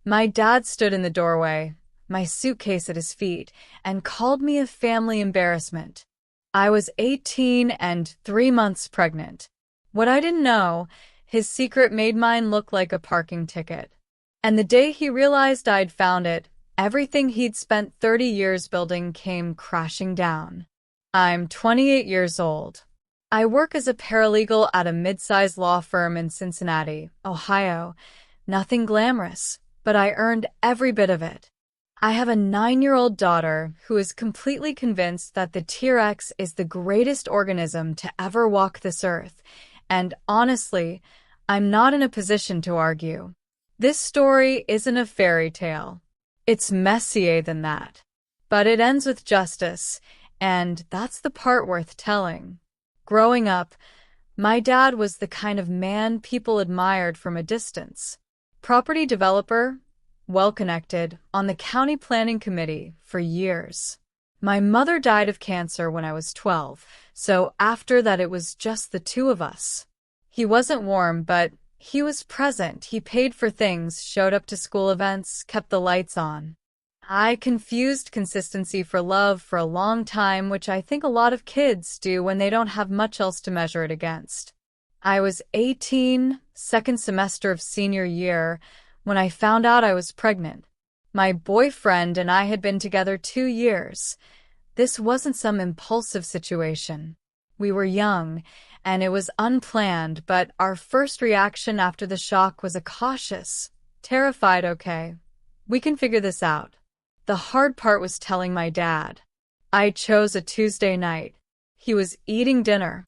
My dad stood in the doorway, my suitcase at his feet, and called me a family embarrassment. I was 18 and 3 months pregnant. What I didn't know, his secret made mine look like a parking ticket. And the day he realized I'd found it, everything he'd spent 30 years building came crashing down. I'm 28 years old. I work as a paralegal at a mid-sized law firm in Cincinnati, Ohio. Nothing glamorous, but I earned every bit of it. I have a 9-year-old daughter who is completely convinced that the T-Rex is the greatest organism to ever walk this earth, and honestly, I'm not in a position to argue. This story isn't a fairy tale. It's messier than that. But it ends with justice, and that's the part worth telling. Growing up, my dad was the kind of man people admired from a distance. Property developer, well-connected, on the county planning committee for years. My mother died of cancer when I was 12, so after that it was just the two of us. He wasn't warm, but he was present. He paid for things, showed up to school events, kept the lights on. I confused consistency for love for a long time, which I think a lot of kids do when they don't have much else to measure it against. I was 18, second semester of senior year, when I found out I was pregnant. My boyfriend and I had been together 2 years. This wasn't some impulsive situation. We were young, and it was unplanned, but our first reaction after the shock was a cautious, terrified, okay, we can figure this out. The hard part was telling my dad. I chose a Tuesday night. He was eating dinner.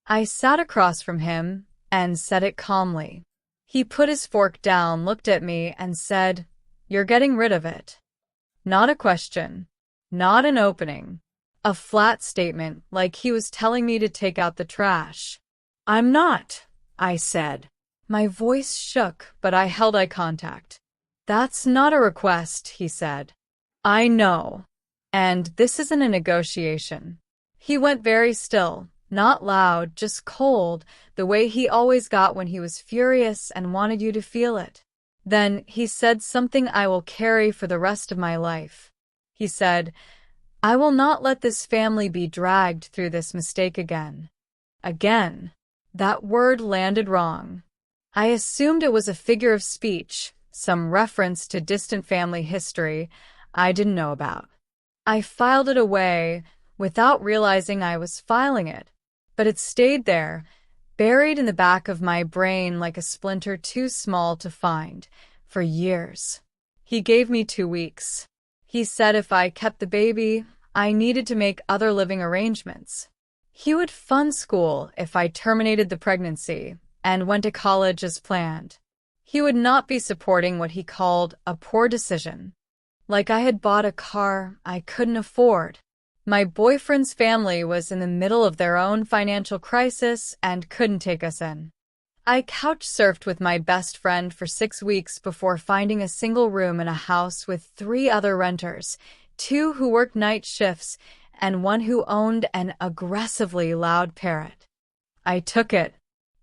I sat across from him and said it calmly. He put his fork down, looked at me, and said, "You're getting rid of it." Not a question. Not an opening. A flat statement, like he was telling me to take out the trash. "I'm not," I said. My voice shook, but I held eye contact. "That's not a request," he said. "I know. And this isn't a negotiation." He went very still, not loud, just cold, the way he always got when he was furious and wanted you to feel it. Then he said something I will carry for the rest of my life. He said, "I will not let this family be dragged through this mistake again." Again. That word landed wrong. I assumed it was a figure of speech, some reference to distant family history I didn't know about. I filed it away without realizing I was filing it, but it stayed there, buried in the back of my brain like a splinter too small to find, for years. He gave me 2 weeks. He said if I kept the baby, I needed to make other living arrangements. He would fund school if I terminated the pregnancy and went to college as planned. He would not be supporting what he called a poor decision. Like I had bought a car I couldn't afford. My boyfriend's family was in the middle of their own financial crisis and couldn't take us in. I couch-surfed with my best friend for 6 weeks before finding a single room in a house with 3 other renters, 2 who worked night shifts and 1 who owned an aggressively loud parrot. I took it.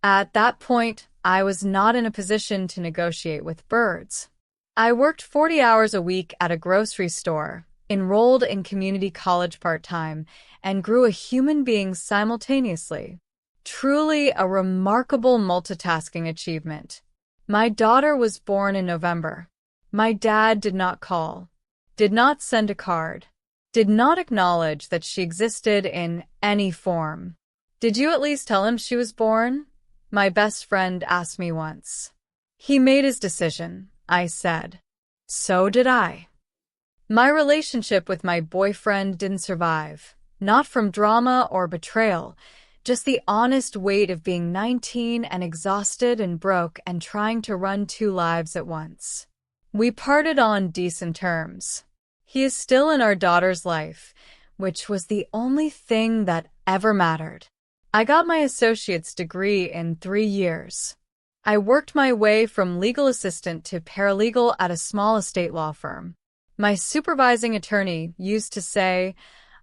At that point, I was not in a position to negotiate with birds. I worked 40 hours a week at a grocery store, enrolled in community college part-time, and grew a human being simultaneously. Truly a remarkable multitasking achievement. My daughter was born in November. My dad did not call, did not send a card, did not acknowledge that she existed in any form. "Did you at least tell him she was born?" my best friend asked me once. "He made his decision," I said. So did I. My relationship with my boyfriend didn't survive, not from drama or betrayal, just the honest weight of being 19 and exhausted and broke and trying to run 2 lives at once. We parted on decent terms. He is still in our daughter's life, which was the only thing that ever mattered. I got my associate's degree in 3 years. I worked my way from legal assistant to paralegal at a small estate law firm. My supervising attorney used to say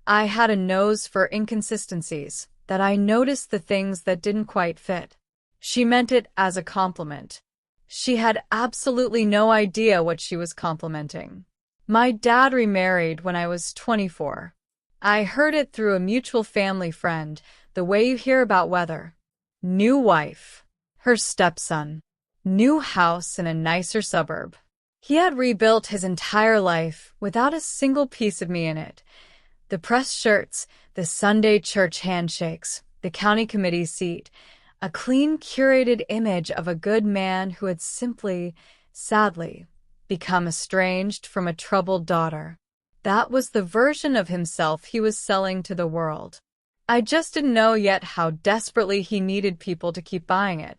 I had a nose for inconsistencies, that I noticed the things that didn't quite fit. She meant it as a compliment. She had absolutely no idea what she was complimenting. My dad remarried when I was 24. I heard it through a mutual family friend, the way you hear about weather. New wife, her stepson, new house in a nicer suburb. He had rebuilt his entire life without a single piece of me in it. The press shirts, the Sunday church handshakes, the county committee seat, a clean, curated image of a good man who had simply, sadly, become estranged from a troubled daughter. That was the version of himself he was selling to the world. I just didn't know yet how desperately he needed people to keep buying it.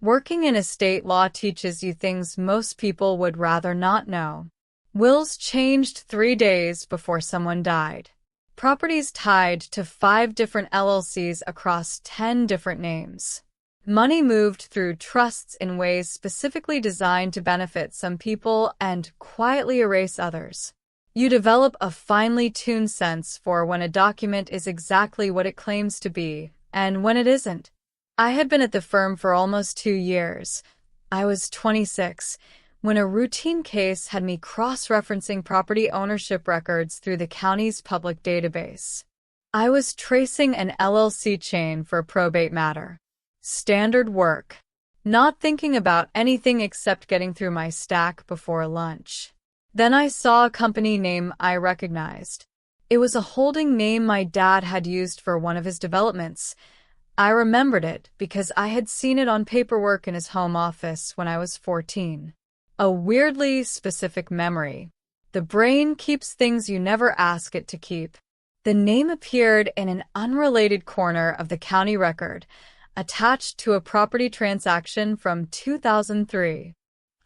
Working in estate law teaches you things most people would rather not know. Wills changed 3 days before someone died. Properties tied to 5 different LLCs across 10 different names. Money moved through trusts in ways specifically designed to benefit some people and quietly erase others. You develop a finely tuned sense for when a document is exactly what it claims to be and when it isn't. I had been at the firm for almost 2 years. I was 26 when a routine case had me cross-referencing property ownership records through the county's public database. I was tracing an LLC chain for a probate matter. Standard work. Not thinking about anything except getting through my stack before lunch. Then I saw a company name I recognized. It was a holding name my dad had used for one of his developments. I remembered it because I had seen it on paperwork in his home office when I was 14. A weirdly specific memory. The brain keeps things you never ask it to keep. The name appeared in an unrelated corner of the county record, attached to a property transaction from 2003.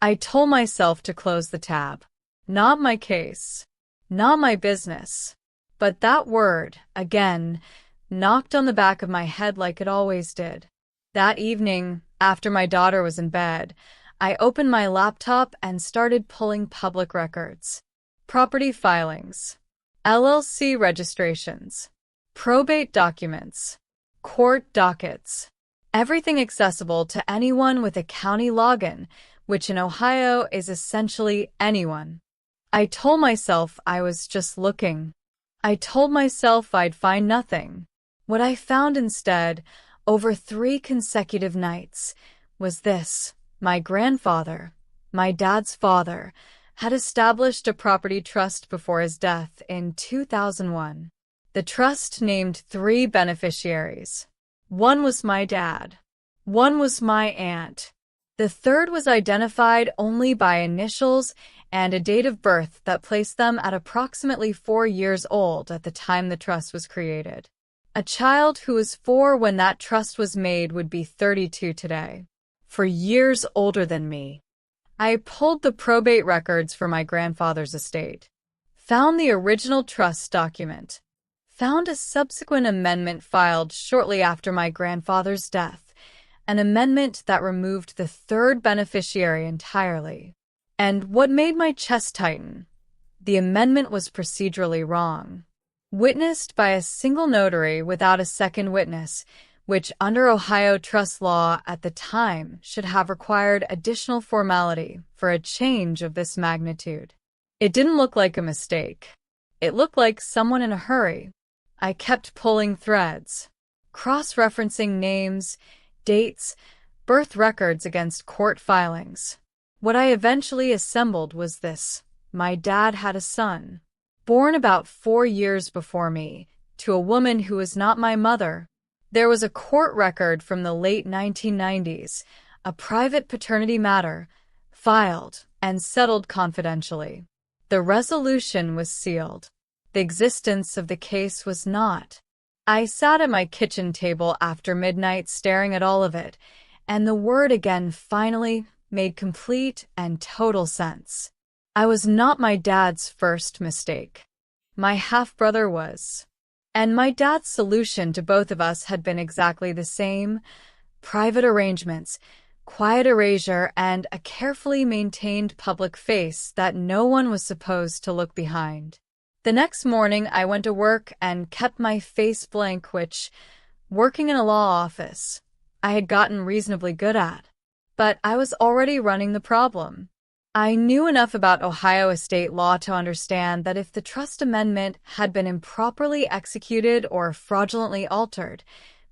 I told myself to close the tab. Not my case. Not my business. But that word, again, knocked on the back of my head like it always did. That evening, after my daughter was in bed, I opened my laptop and started pulling public records. Property filings, LLC registrations, probate documents, court dockets, everything accessible to anyone with a county login, which in Ohio is essentially anyone. I told myself I was just looking. I told myself I'd find nothing. What I found instead, over 3 consecutive nights, was this. My grandfather, my dad's father, had established a property trust before his death in 2001. The trust named 3 beneficiaries. One was my dad. One was my aunt. The third was identified only by initials and a date of birth that placed them at approximately 4 years old at the time the trust was created. A child who was 4 when that trust was made would be 32 today. For years older than me. I pulled the probate records for my grandfather's estate. Found the original trust document. Found a subsequent amendment filed shortly after my grandfather's death. An amendment that removed the 3rd beneficiary entirely. And what made my chest tighten? The amendment was procedurally wrong. Witnessed by a single notary without a second witness, which under Ohio trust law at the time should have required additional formality for a change of this magnitude. It didn't look like a mistake. It looked like someone in a hurry. I kept pulling threads, cross-referencing names, dates, birth records against court filings. What I eventually assembled was this. My dad had a son, born about 4 years before me, to a woman who was not my mother. There was a court record from the late 1990s, a private paternity matter, filed and settled confidentially. The resolution was sealed. The existence of the case was not. I sat at my kitchen table after midnight staring at all of it, and the word again finally made complete and total sense. I was not my dad's first mistake. My half-brother was. And my dad's solution to both of us had been exactly the same: private arrangements, quiet erasure, and a carefully maintained public face that no one was supposed to look behind. The next morning, I went to work and kept my face blank, which, working in a law office, I had gotten reasonably good at. but I was already running the problem. I knew enough about Ohio estate law to understand that if the trust amendment had been improperly executed or fraudulently altered,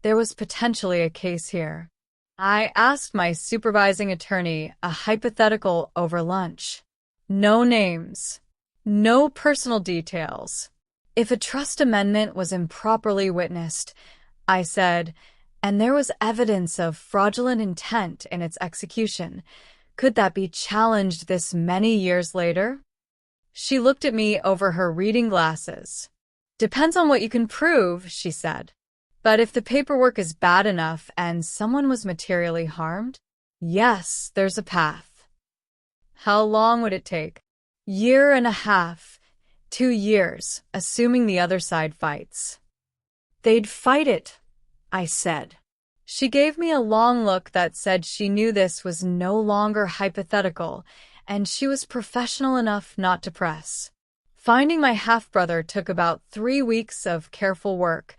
there was potentially a case here. I asked my supervising attorney a hypothetical over lunch. No names. No personal details. If a trust amendment was improperly witnessed, I said, and there was evidence of fraudulent intent in its execution, could that be challenged this many years later? She looked at me over her reading glasses. Depends on what you can prove, she said. But if the paperwork is bad enough and someone was materially harmed, yes, there's a path. How long would it take? Year and a half, 2 years, assuming the other side fights. They'd fight it, I said. She gave me a long look that said she knew this was no longer hypothetical, and she was professional enough not to press. Finding my half-brother took about 3 weeks of careful work.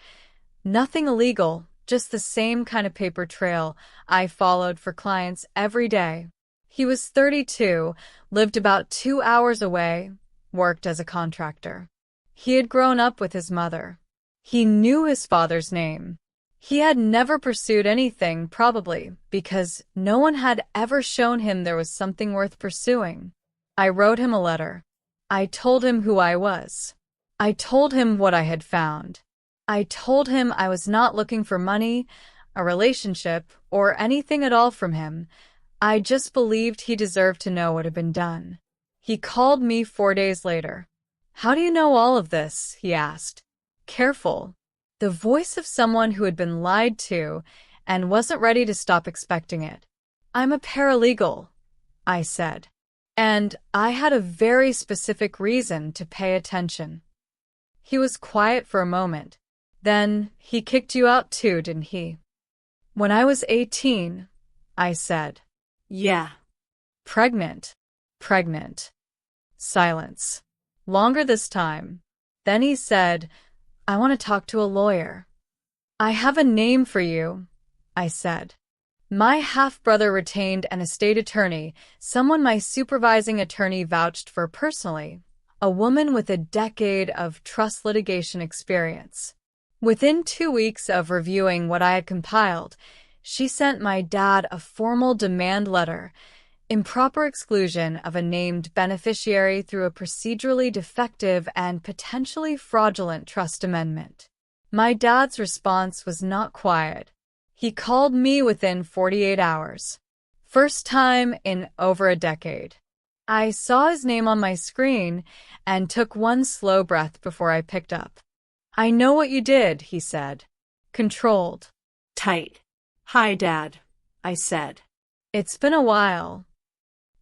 Nothing illegal, just the same kind of paper trail I followed for clients every day. He was 32, lived about 2 hours away, worked as a contractor. He had grown up with his mother. He knew his father's name. He had never pursued anything, probably because no one had ever shown him there was something worth pursuing. I wrote him a letter. I told him who I was. I told him what I had found. I told him I was not looking for money, a relationship, or anything at all from him. I just believed he deserved to know what had been done. He called me 4 days later. "How do you know all of this?" he asked. Careful. The voice of someone who had been lied to and wasn't ready to stop expecting it. "I'm a paralegal," I said. And I had a very specific reason to pay attention. He was quiet for a moment. "Then he kicked you out too, didn't he?" "When I was 18, I said. "Yeah." Pregnant. Pregnant. Silence. Longer this time. Then he said, "I want to talk to a lawyer." "I have a name for you," I said. My half-brother retained an estate attorney, someone my supervising attorney vouched for personally, a woman with a decade of trust litigation experience. Within 2 weeks of reviewing what I had compiled, she sent my dad a formal demand letter, improper exclusion of a named beneficiary through a procedurally defective and potentially fraudulent trust amendment. My dad's response was not quiet. He called me within 48 hours. First time in over a decade. I saw his name on my screen and took one slow breath before I picked up. "I know what you did," he said. Controlled. Tight. "Hi, Dad," I said. "It's been a while."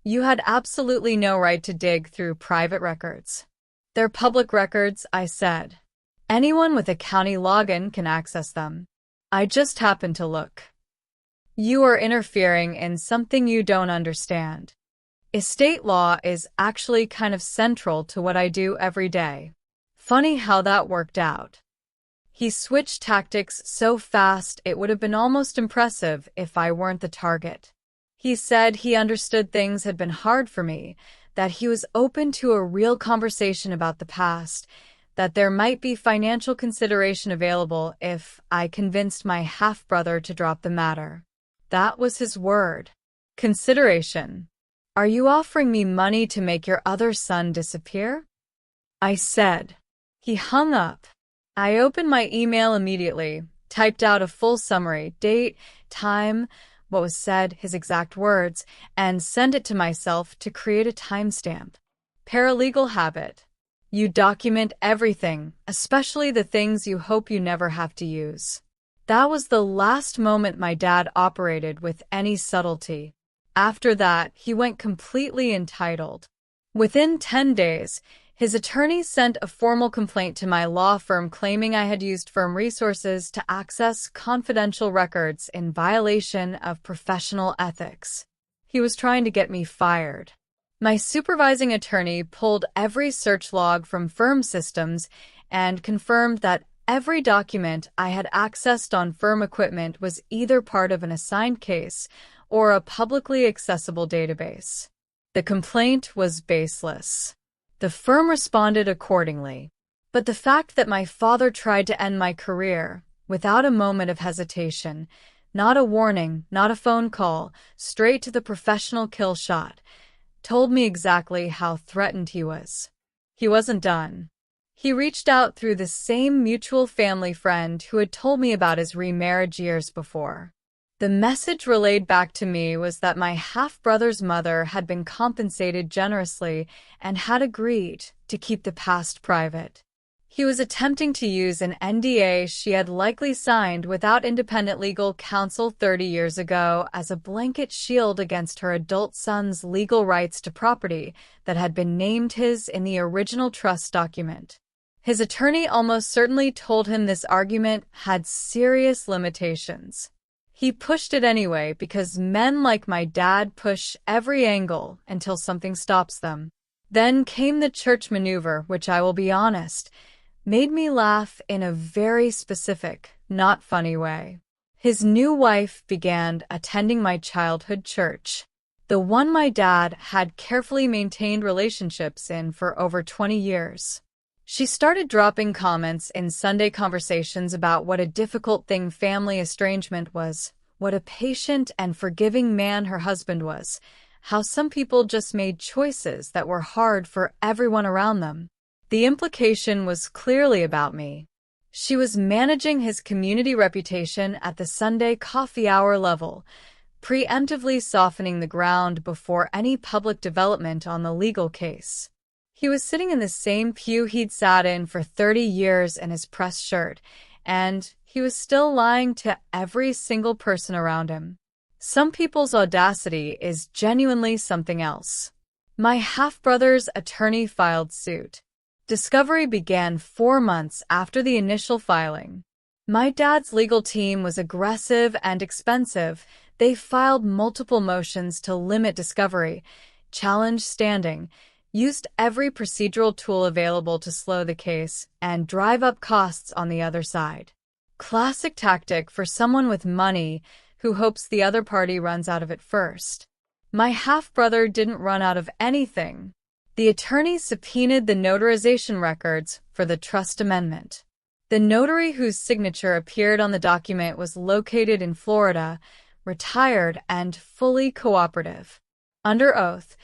"You had absolutely no right to dig through private records." "They're public records," I said. "Anyone with a county login can access them. I just happened to look." "You are interfering in something you don't understand. Estate law is actually kind of central to what I do every day." Funny how that worked out. He switched tactics so fast it would have been almost impressive if I weren't the target. He said he understood things had been hard for me, that he was open to a real conversation about the past, that there might be financial consideration available if I convinced my half-brother to drop the matter. That was his word. Consideration. "Are you offering me money to make your other son disappear?" I said. He hung up. I opened my email immediately, typed out a full summary, date, time, what was said, his exact words, and sent it to myself to create a timestamp. Paralegal habit. You document everything, especially the things you hope you never have to use. That was the last moment my dad operated with any subtlety. After that, he went completely entitled. Within 10 days, his attorney sent a formal complaint to my law firm claiming I had used firm resources to access confidential records in violation of professional ethics. He was trying to get me fired. My supervising attorney pulled every search log from firm systems and confirmed that every document I had accessed on firm equipment was either part of an assigned case or a publicly accessible database. The complaint was baseless. The firm responded accordingly. But the fact that my father tried to end my career, without a moment of hesitation, not a warning, not a phone call, straight to the professional kill shot, told me exactly how threatened he was. He wasn't done. He reached out through the same mutual family friend who had told me about his remarriage years before. The message relayed back to me was that my half-brother's mother had been compensated generously and had agreed to keep the past private. He was attempting to use an NDA she had likely signed without independent legal counsel 30 years ago as a blanket shield against her adult son's legal rights to property that had been named his in the original trust document. His attorney almost certainly told him this argument had serious limitations. He pushed it anyway because men like my dad push every angle until something stops them. Then came the church maneuver, which, I will be honest, made me laugh in a very specific, not funny way. His new wife began attending my childhood church, the one my dad had carefully maintained relationships in for over 20 years. She started dropping comments in Sunday conversations about what a difficult thing family estrangement was, what a patient and forgiving man her husband was, how some people just made choices that were hard for everyone around them. The implication was clearly about me. She was managing his community reputation at the Sunday coffee hour level, preemptively softening the ground before any public development on the legal case. He was sitting in the same pew he'd sat in for 30 years in his press shirt, and he was still lying to every single person around him. Some people's audacity is genuinely something else. My half-brother's attorney filed suit. Discovery began 4 months after the initial filing. My dad's legal team was aggressive and expensive. They filed multiple motions to limit discovery, challenge standing, used every procedural tool available to slow the case, and drive up costs on the other side. Classic tactic for someone with money who hopes the other party runs out of it first. My half-brother didn't run out of anything. The attorney subpoenaed the notarization records for the trust amendment. The notary whose signature appeared on the document was located in Florida, retired, and fully cooperative. Under oath,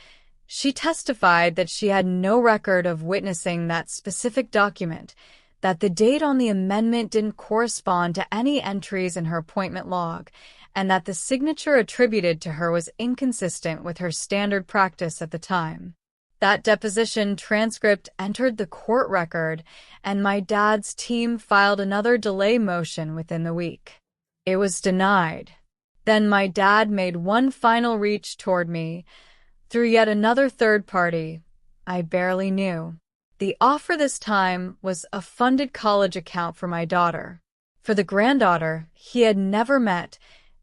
she testified that she had no record of witnessing that specific document, that the date on the amendment didn't correspond to any entries in her appointment log, and that the signature attributed to her was inconsistent with her standard practice at the time. That deposition transcript entered the court record, and my dad's team filed another delay motion within the week. It was denied. Then my dad made one final reach toward me, through yet another third party I barely knew. The offer this time was a funded college account for my daughter. For the granddaughter he had never met,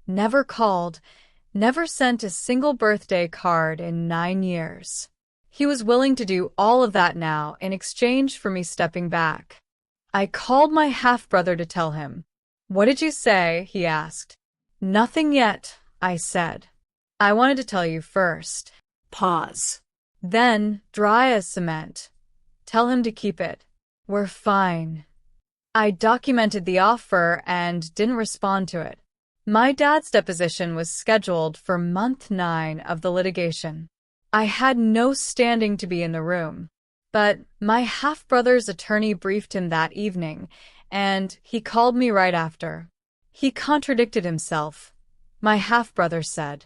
never called, never sent a single birthday card in 9 years. He was willing to do all of that now in exchange for me stepping back. I called my half-brother to tell him. "What did you say?" he asked. "Nothing yet," I said. "I wanted to tell you first." Pause. Then, dry as cement. "Tell him to keep it. We're fine." I documented the offer and didn't respond to it. My dad's deposition was scheduled for month 9 of the litigation. I had no standing to be in the room, but my half-brother's attorney briefed him that evening, and he called me right after. He contradicted himself, my half-brother said,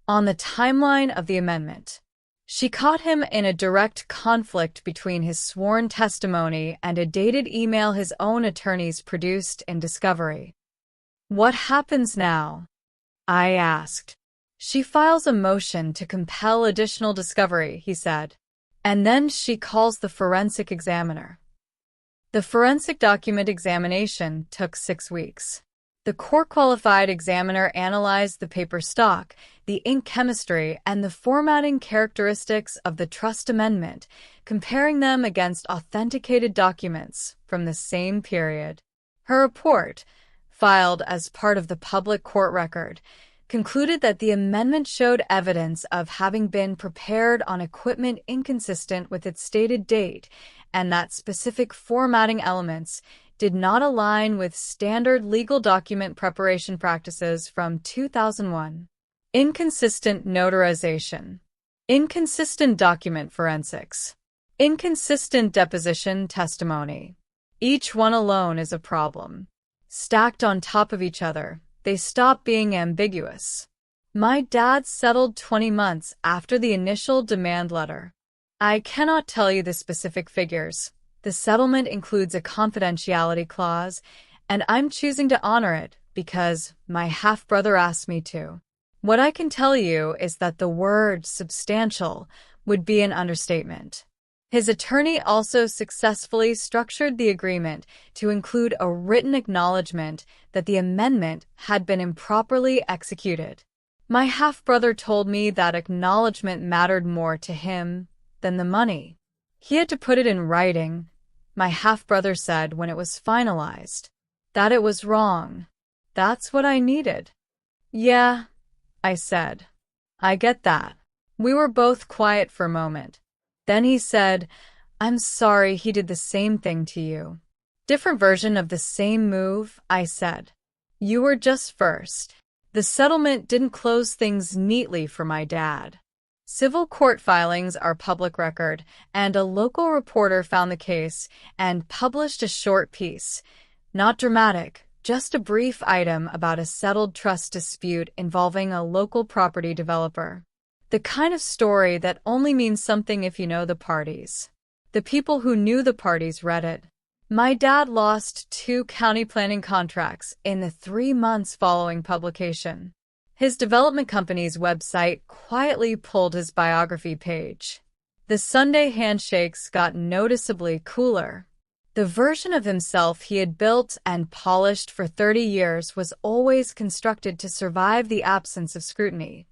on the timeline of the amendment. She caught him in a direct conflict between his sworn testimony and a dated email his own attorneys produced in discovery. "What happens now?" I asked. "She files a motion to compel additional discovery," he said. "And then she calls the forensic examiner." The forensic document examination took 6 weeks. The court-qualified examiner analyzed the paper stock, the ink chemistry, and the formatting characteristics of the trust amendment, comparing them against authenticated documents from the same period. Her report, filed as part of the public court record, concluded that the amendment showed evidence of having been prepared on equipment inconsistent with its stated date, and that specific formatting elements did not align with standard legal document preparation practices from 2001. Inconsistent notarization. Inconsistent document forensics. Inconsistent deposition testimony. Each one alone is a problem. Stacked on top of each other, they stop being ambiguous. My dad settled 20 months after the initial demand letter. I cannot tell you the specific figures. The settlement includes a confidentiality clause, and I'm choosing to honor it because my half-brother asked me to. What I can tell you is that the word substantial would be an understatement. His attorney also successfully structured the agreement to include a written acknowledgement that the amendment had been improperly executed. My half-brother told me that acknowledgement mattered more to him than the money. He had to put it in writing. My half-brother said when it was finalized that it was wrong. That's what I needed. Yeah, I said. I get that. We were both quiet for a moment. Then he said, I'm sorry he did the same thing to you. Different version of the same move, I said. You were just first. The settlement didn't close things neatly for my dad. Civil court filings are public record, and a local reporter found the case and published a short piece. Not dramatic, just a brief item about a settled trust dispute involving a local property developer. The kind of story that only means something if you know the parties. The people who knew the parties read it. My dad lost 2 county planning contracts in the 3 months following publication. His development company's website quietly pulled his biography page. The Sunday handshakes got noticeably cooler. The version of himself he had built and polished for 30 years was always constructed to survive the absence of scrutiny,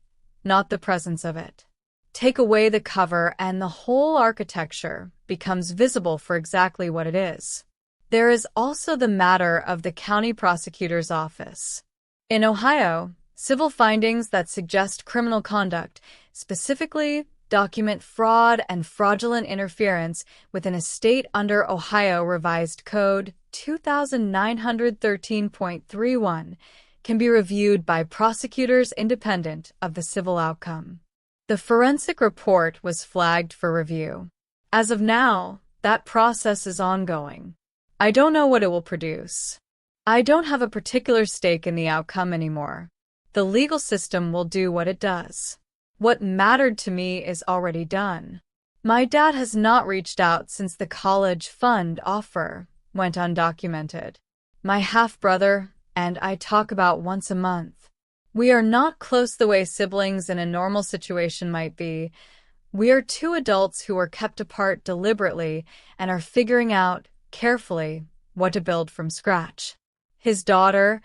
not the presence of it. Take away the cover and the whole architecture becomes visible for exactly what it is. There is also the matter of the county prosecutor's office. In Ohio, civil findings that suggest criminal conduct, specifically document fraud and fraudulent interference with an estate under Ohio Revised Code 2913.31, can be reviewed by prosecutors independent of the civil outcome. The forensic report was flagged for review. As of now, that process is ongoing. I don't know what it will produce. I don't have a particular stake in the outcome anymore. The legal system will do what it does. What mattered to me is already done. My dad has not reached out since the college fund offer went undocumented. My half-brother and I talk about once a month. We are not close the way siblings in a normal situation might be. We are 2 adults who are kept apart deliberately and are figuring out, carefully, what to build from scratch. His daughter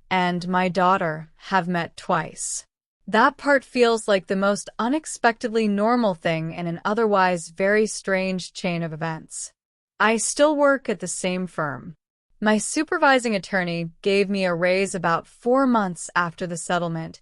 and my daughter have met twice. That part feels like the most unexpectedly normal thing in an otherwise very strange chain of events. I still work at the same firm. My supervising attorney gave me a raise about 4 months after the settlement,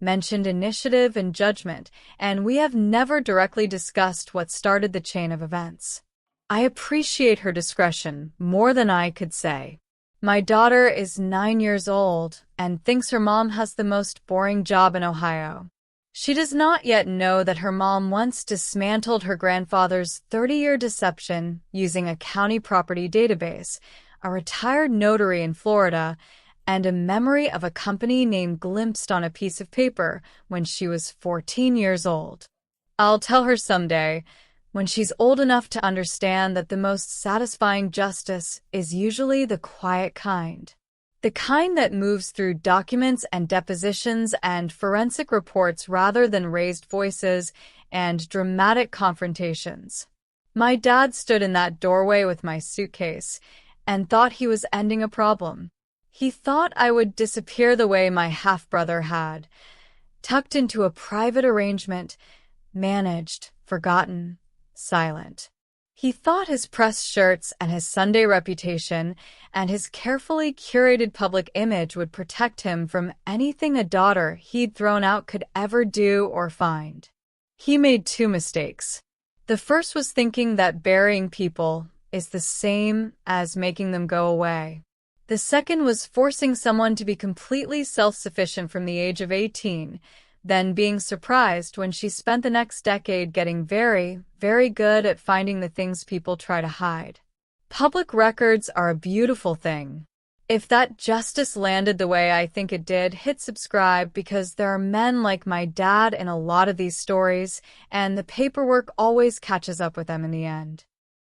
mentioned initiative and judgment, and we have never directly discussed what started the chain of events. I appreciate her discretion more than I could say. My daughter is 9 years old and thinks her mom has the most boring job in Ohio. She does not yet know that her mom once dismantled her grandfather's 30-year deception using a county property database, a retired notary in Florida, and a memory of a company name glimpsed on a piece of paper when she was 14 years old. I'll tell her someday, when she's old enough to understand that the most satisfying justice is usually the quiet kind. The kind that moves through documents and depositions and forensic reports rather than raised voices and dramatic confrontations. My dad stood in that doorway with my suitcase and thought he was ending a problem. He thought I would disappear the way my half-brother had, tucked into a private arrangement, managed, forgotten, silent. He thought his press shirts and his Sunday reputation and his carefully curated public image would protect him from anything a daughter he'd thrown out could ever do or find. He made two mistakes. The first was thinking that burying people is the same as making them go away. The second was forcing someone to be completely self-sufficient from the age of 18, then being surprised when she spent the next decade getting very, very good at finding the things people try to hide. Public records are a beautiful thing. If that justice landed the way I think it did, hit subscribe because there are men like my dad in a lot of these stories, and the paperwork always catches up with them in the end.